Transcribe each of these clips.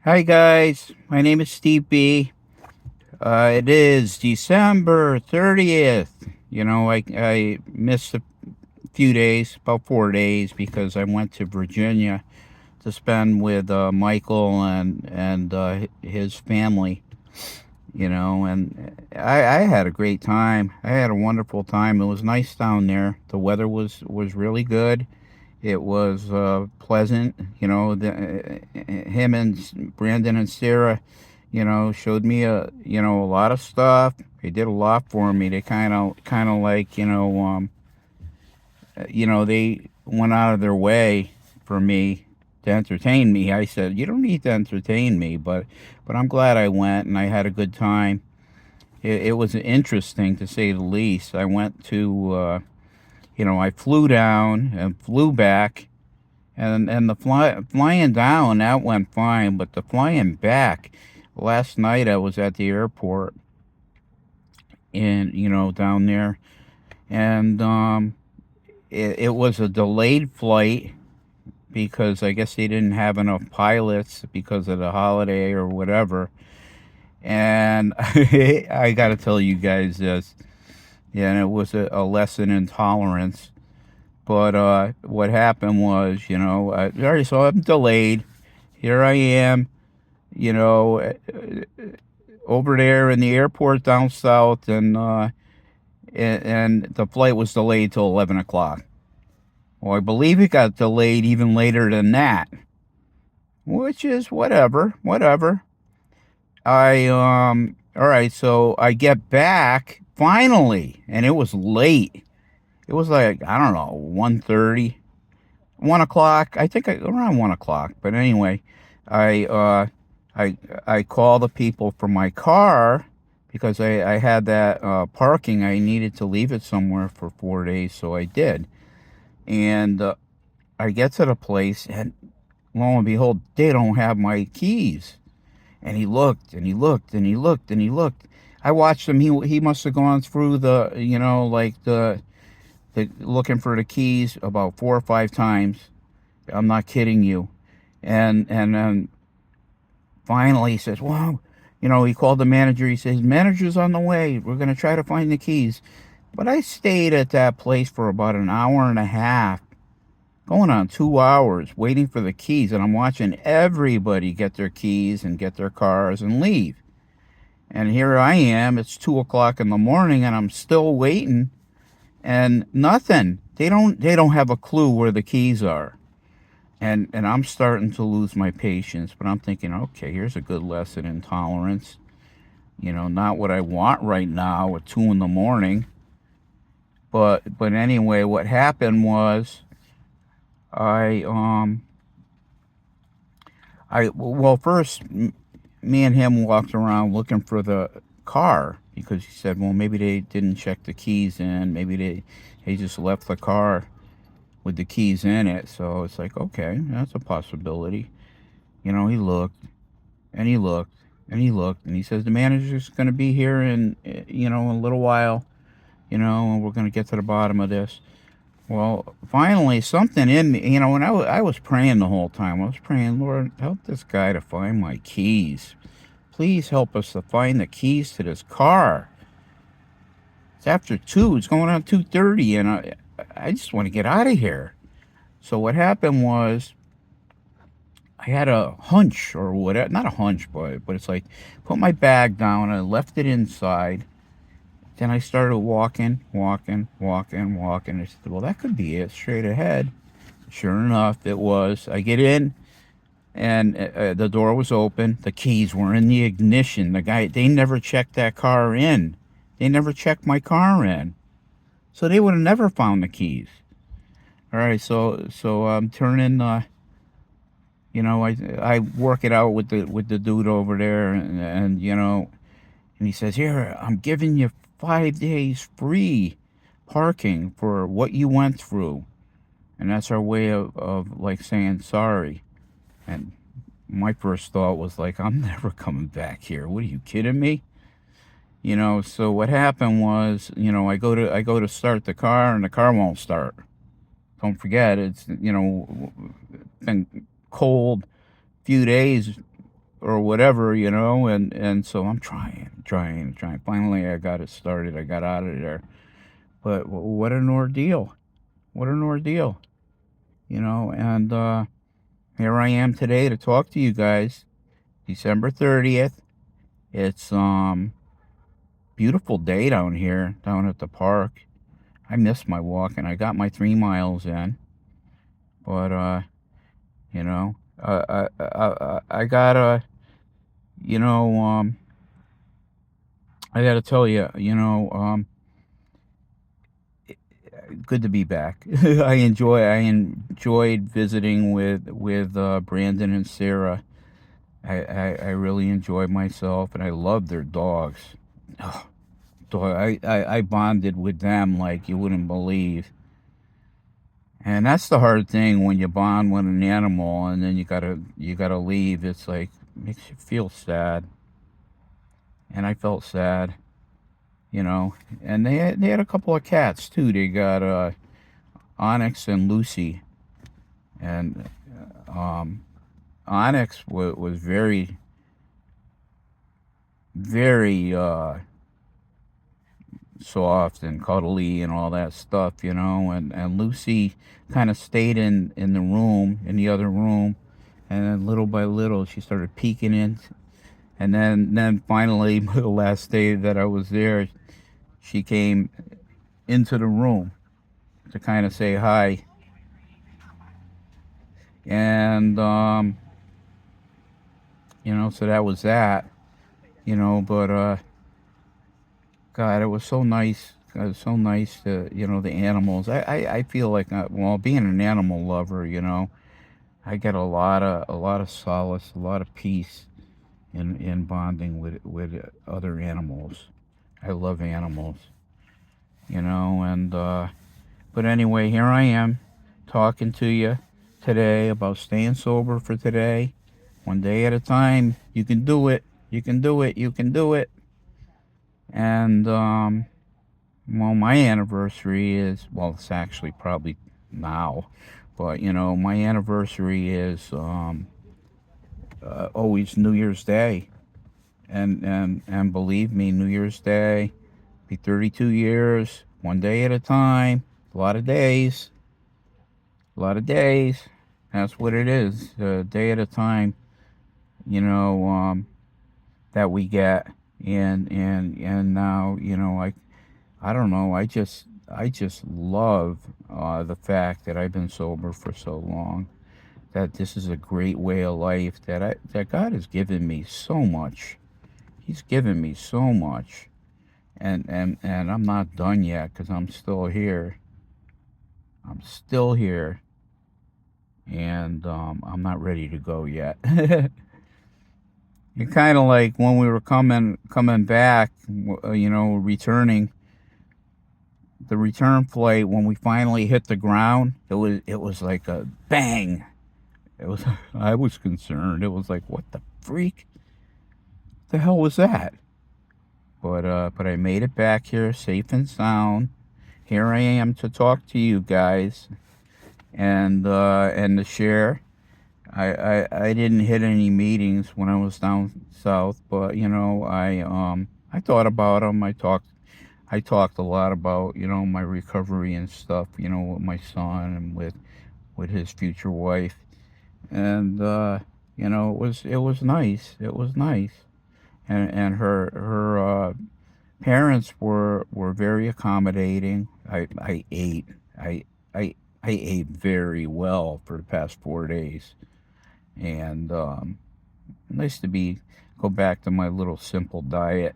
Hi guys, my name is Steve B. It is December 30th. I missed a few days, about 4 days, because I went to Virginia to spend with Michael and his family. And I had a great time. I had a wonderful time. It was nice down there. The weather was really good. It was pleasant. Him and Brandon and Sarah, showed me a lot of stuff. They did a lot for me. They kind of like, they went out of their way for me to entertain me. I said, you don't need to entertain me, but I'm glad I went and I had a good time. It was interesting to say the least. I went to, I flew down and flew back, and the flying down, that went fine, but the flying back, last night I was at the airport, and down there, and it was a delayed flight because I guess they didn't have enough pilots because of the holiday or whatever. And I got to tell you guys this. Yeah, and it was a lesson in tolerance. But what happened was, all right, so I'm delayed. Here I am, you know, uh, over there in the airport down south, and the flight was delayed till 11 o'clock. Well, I believe it got delayed even later than that, which is whatever, whatever. All right, so I get back finally, and it was late. It was like, I don't know, 1:30, 1 o'clock. I think around 1 o'clock. But anyway, I uh, I called the people from my car because I had that parking. I needed to leave it somewhere for 4 days, so I did. And I get to the place, and lo and behold, they don't have my keys. And he looked, and he looked, and he looked, and he looked. I watched him. He must have gone through the, like the looking for the keys about 4 or 5 times. I'm not kidding you. And then finally he says, "Well, he called the manager. He says, manager's on the way. We're going to try to find the keys." But I stayed at that place for about an hour and a half, going on 2 hours, waiting for the keys. And I'm watching everybody get their keys and get their cars and leave. And here I am. It's 2 o'clock in the morning, and I'm still waiting, and nothing. They don't have a clue where the keys are. And I'm starting to lose my patience, but I'm thinking, okay, here's a good lesson in tolerance. Not what I want right now at 2 in the morning. But anyway, what happened was I well, first, me and him walked around looking for the car because he said, well, maybe they didn't check the keys in, maybe they just left the car with the keys in it. So it's like, okay, that's a possibility. He looked, and he looked, and he looked, and he says the manager's going to be here in, a little while, and we're going to get to the bottom of this. Well, finally, something in me, and I was praying the whole time. I was praying, Lord, help this guy to find my keys. Please help us to find the keys to this car. It's after 2. It's going on 2:30, and I just want to get out of here. So what happened was I had a hunch or whatever, not a hunch, but it's like put my bag down. I left it inside. Then I started walking, walking, walking, walking. I said, well, that could be it, straight ahead. Sure enough, it was. I get in, and the door was open. The keys were in the ignition. They never checked that car in. They never checked my car in. So they would have never found the keys. All right, so I'm turning. I work it out with the dude over there, and he says, here, I'm giving you 5 days free parking for what you went through. And that's our way of like saying sorry. And my first thought was like, I'm never coming back here. What, are you kidding me? So what happened was, I go to start the car, and the car won't start. Don't forget, it's, been cold few days, or whatever, and so I'm trying. Finally, I got it started. I got out of there. But what an ordeal. What an ordeal. And here I am today to talk to you guys. December 30th. It's beautiful day down here, down at the park. I missed my walk and I got my 3 miles in. But I gotta, you know, I gotta tell you, good to be back. I enjoyed visiting with Brandon and Sarah. I really enjoyed myself, and I love their dogs. Oh, I bonded with them like you wouldn't believe. And that's the hard thing when you bond with an animal and then you gotta leave. It's like makes you feel sad, and I felt sad, And they had a couple of cats too. They got Onyx and Lucy, and Onyx was very very soft and cuddly and all that stuff, and Lucy kind of stayed in the room, in the other room, and then little by little she started peeking in, and then finally the last day that I was there, she came into the room to kind of say hi, and so that was that, but God, it was so nice. It was so nice to, the animals. I feel like, well, being an animal lover, I get a lot of solace, a lot of peace in bonding with other animals. I love animals, and but anyway, here I am talking to you today about staying sober for today, one day at a time. You can do it. You can do it. You can do it. And well, my anniversary is, well, it's actually probably now, but my anniversary is always New Year's Day, and believe me, New Year's Day, be 32 years, one day at a time, a lot of days, a lot of days. That's what it is, a day at a time. You know, that we get, and now, I don't know. I just love the fact that I've been sober for so long. That this is a great way of life. That God has given me so much. He's given me so much, and I'm not done yet because I'm still here. I'm still here, and I'm not ready to go yet. You're kind of like when we were coming back, returning the return flight, when we finally hit the ground, it was like a bang. It was I was concerned. It was like, what the freak? The hell was that? But I made it back here safe and sound. Here I am to talk to you guys, and to share. I didn't hit any meetings when I was down south, but I thought about them. I talked a lot about, my recovery and stuff, with my son and with his future wife. And it was nice. It was nice. And her parents were very accommodating. I ate. I I I ate very well for the past 4 days. And nice to be go back to my little simple diet.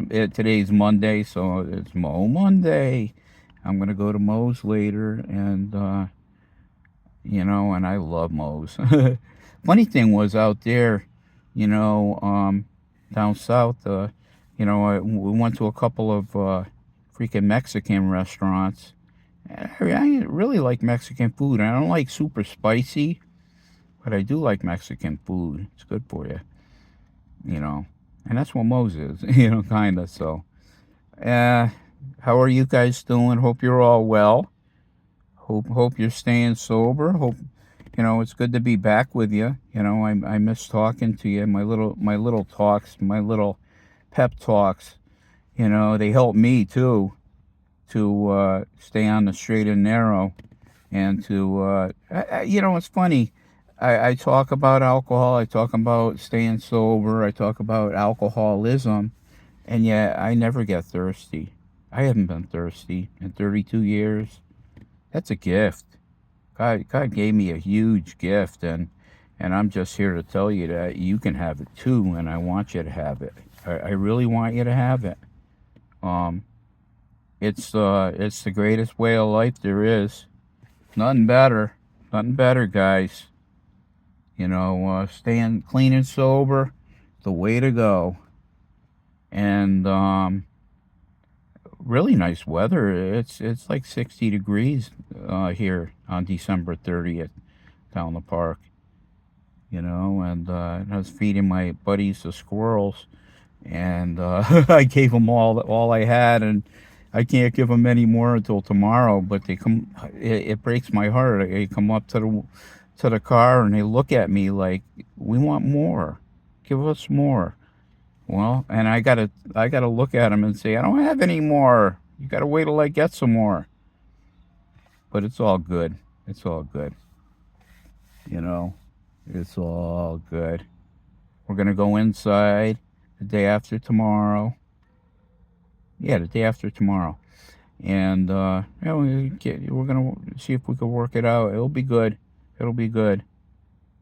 Today's Monday, so it's Mo Monday. I'm gonna go to Moe's later, and I love Moe's. Funny thing was out there, down south. We went to a couple of freaking Mexican restaurants. I really like Mexican food. I don't like super spicy, but I do like Mexican food. It's good for you, you know. And that's what Moe's is, kind of. So, uh, how are you guys doing? Hope you're all well. Hope you're staying sober. Hope It's good to be back with you. I miss talking to you. My little talks, my little pep talks. They help me too to stay on the straight and narrow, and to it's funny. I talk about alcohol. I talk about staying sober. I talk about alcoholism, and yet I never get thirsty. I haven't been thirsty in 32 years. That's a gift. God gave me a huge gift, and I'm just here to tell you that you can have it too, and I want you to have it. I really want you to have it. Um, it's the greatest way of life there is. Nothing better, guys. Staying clean and sober, the way to go. And really nice weather. It's like 60 degrees here on December 30th down the park. And I was feeding my buddies the squirrels, and I gave them all I had, and I can't give them any more until tomorrow. But they come, it breaks my heart. They come up to the car and they look at me like, "We want more. Give us more." Well, and I gotta look at them and say, "I don't have any more. You gotta wait till I get some more." But it's all good. It's all good. You know, it's all good. We're gonna go inside the day after tomorrow. Yeah, the day after tomorrow, and we're gonna see if we can work it out. It'll be good. It'll be good.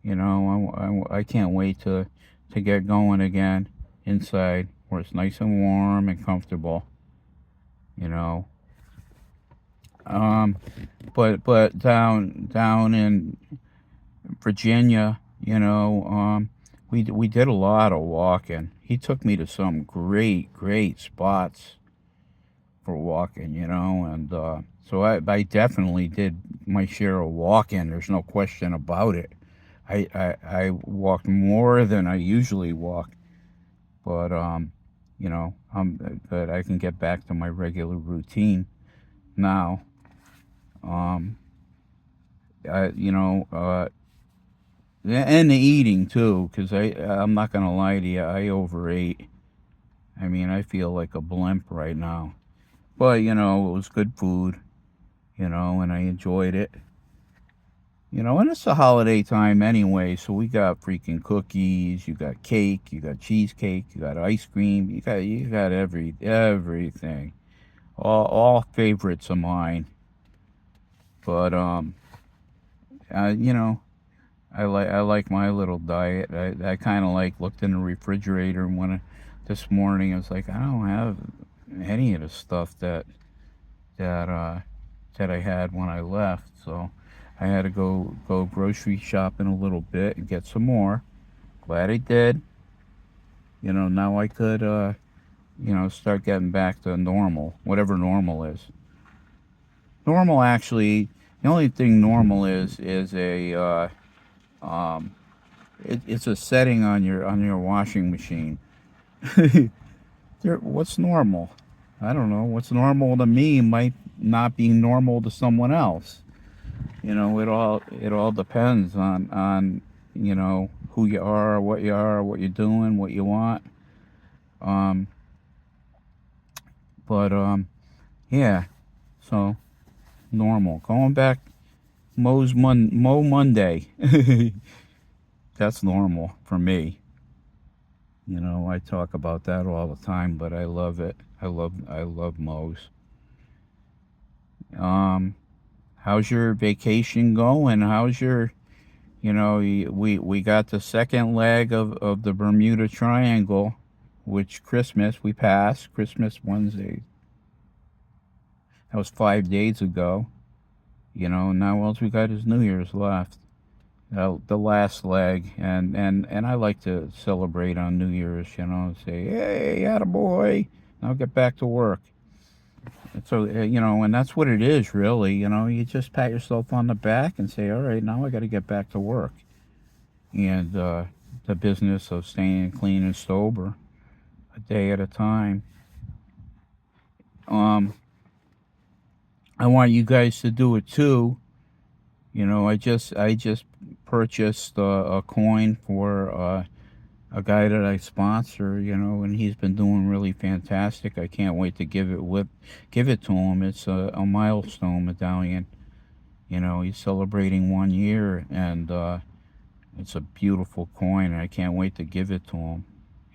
I can't wait to get going again inside where it's nice and warm and comfortable. You know, um, but down in Virginia, we did a lot of walking. He took me to some great spots for walking, and so I definitely did my share of walking. There's no question about it. I walked more than I usually walk, but I'm good. I can get back to my regular routine now. Um, I you know and the eating too, because I'm not gonna lie to you, I overate. I mean, I feel like a blimp right now, but it was good food, and I enjoyed it. And it's the holiday time anyway, so we got freaking cookies, you got cake, you got cheesecake, you got ice cream, you got everything. All favorites of mine. But uh, you know, I like my little diet. I kind of like looked in the refrigerator and this morning I was like, I don't have any of the stuff that uh that I had when I left, so I had to go grocery shopping a little bit and get some more. Glad I did. Now I could start getting back to normal, whatever normal is. Normal, actually, the only thing normal is a um it's a setting on your washing machine. What's normal? I don't know. What's normal to me might not be normal to someone else. It all depends on who you are, what you're doing, what you want. Um, but yeah. So normal. Going back Mo Monday. That's normal for me. I talk about that all the time, but I love it. I love Mo's. Um, how's your vacation going? How's your we got the second leg of the Bermuda Triangle, which Christmas we passed. Christmas Wednesday. That was 5 days ago. Now all we got is New Year's left. The last leg, and I like to celebrate on New Year's. Say, hey, attaboy. Now get back to work. So and that's what it is, really. You just pat yourself on the back and say, all right, now I got to get back to work. And the business of staying clean and sober, a day at a time. Um, I want you guys to do it too. You know, I just purchased a coin for a guy that I sponsor, you know, and he's been doing really fantastic. I can't wait to give it to him. It's a milestone medallion. You know, he's celebrating 1 year, and it's a beautiful coin, and I can't wait to give it to him.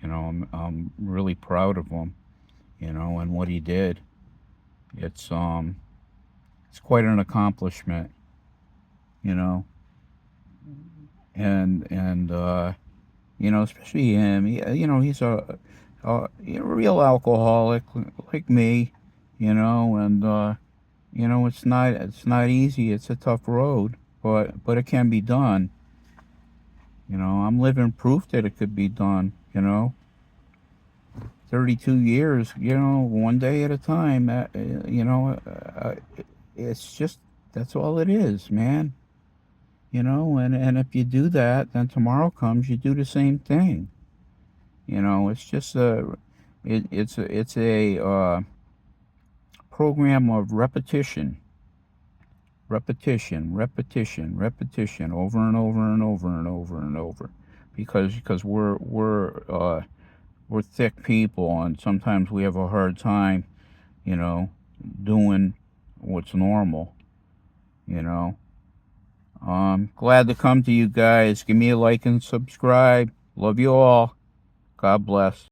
You know, I'm really proud of him. You know, and what he did. It's um it's quite an accomplishment. You know, and you know, especially him. You know, he's a real alcoholic like me. You know, and you know, it's not easy. It's a tough road, but it can be done. You know, I'm living proof that it could be done. You know, 32 years. You know, one day at a time. You know, it's just that's all it is, man. You know, and if you do that, then tomorrow comes, you do the same thing. You know, it's just a program of repetition, repetition, over and over and over and over and over, because we're thick people, and sometimes we have a hard time, you know, doing what's normal. You know, glad to come to you guys. Give me a like and subscribe. Love you all. God bless.